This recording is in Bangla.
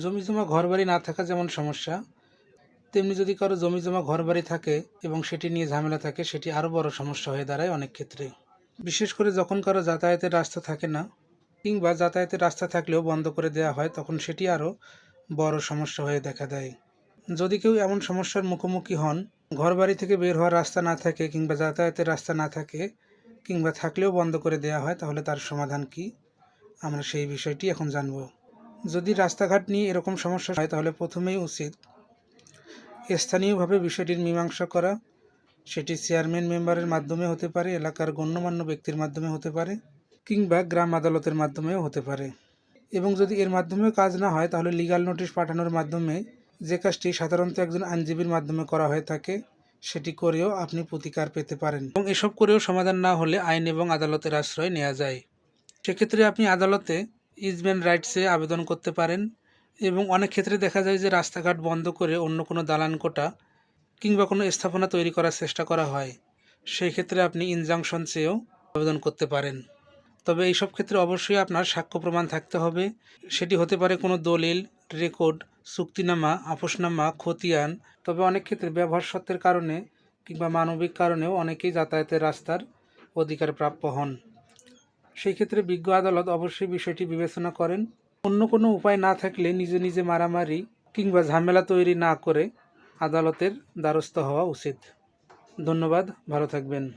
জমিজমা ঘরবাড়ি না থাকা যেমন সমস্যা, তেমনি যদি কারো জমিজমা ঘরবাড়ি থাকে এবং সেটি নিয়ে ঝামেলা থাকে, সেটি আরও বড় সমস্যা হয়ে দাঁড়ায় অনেক ক্ষেত্রে। বিশেষ করে যখন কারো যাতায়াতের রাস্তা থাকে না, কিংবা যাতায়াতের রাস্তা থাকলেও বন্ধ করে দেওয়া হয়, তখন সেটি আরও বড় সমস্যা হয়ে দেখা দেয়। যদি কেউ এমন সমস্যার মুখোমুখি হন, ঘরবাড়ি থেকে বের হওয়ার রাস্তা না থাকে কিংবা যাতায়াতের রাস্তা না থাকে, কিংবা থাকলেও বন্ধ করে দেওয়া হয়, তাহলে তার সমাধান কি, আমরা সেই বিষয়টি এখন জানব। যদি রাস্তাঘাট নিয়ে এরকম সমস্যা হয়, তাহলে প্রথমেই উচিত স্থানীয়ভাবে বিষয়টির মীমাংসা করা। সেটি চেয়ারম্যান মেম্বারের মাধ্যমে হতে পারে, এলাকার গণ্যমান্য ব্যক্তির মাধ্যমে হতে পারে, কিংবা গ্রাম আদালতের মাধ্যমেও হতে পারে। এবং যদি এর মাধ্যমেও কাজ না হয়, তাহলে লিগ্যাল নোটিশ পাঠানোর মাধ্যমে, যে কাজটি সাধারণত একজন আইনজীবীর মাধ্যমে করা হয়ে থাকে, সেটি করেও আপনি প্রতিকার পেতে পারেন। এবং এসব করেও সমাধান না হলে আইন এবং আদালতের আশ্রয় নেওয়া যায়। সেক্ষেত্রে আপনি আদালতে ইজমেন্ট রাইটসে আবেদন করতে পারেন। এবং অনেক ক্ষেত্রে দেখা যায় যে রাস্তাঘাট বন্ধ করে অন্য কোনো দালান কোঠা কিংবা কোনো স্থাপনা তৈরি করার চেষ্টা করা হয়। সেই ক্ষেত্রে আপনি ইনজাংশন চেয়েও আবেদন করতে পারেন। তবে এইসব ক্ষেত্রে অবশ্যই আপনার সাক্ষ্য প্রমাণ থাকতে হবে। সেটি হতে পারে কোনো দলিল, রেকর্ড, চুক্তিনামা, আপোসনামা, খতিয়ান। তবে অনেক ক্ষেত্রে ব্যবহার সত্ত্বের কারণে কিংবা মানবিক কারণেও অনেকেই যাতায়াতের রাস্তার অধিকার প্রাপ্য হন। সেই ক্ষেত্রে বিজ্ঞ আদালত অবশ্যই বিষয়টি বিবেচনা করেন। অন্য কোনো উপায় না থাকলে নিজে নিজে মারামারি কিংবা ঝামেলা তৈরি না করে আদালতের দ্বারস্থ হওয়া উচিত। ধন্যবাদ, ভালো থাকবেন।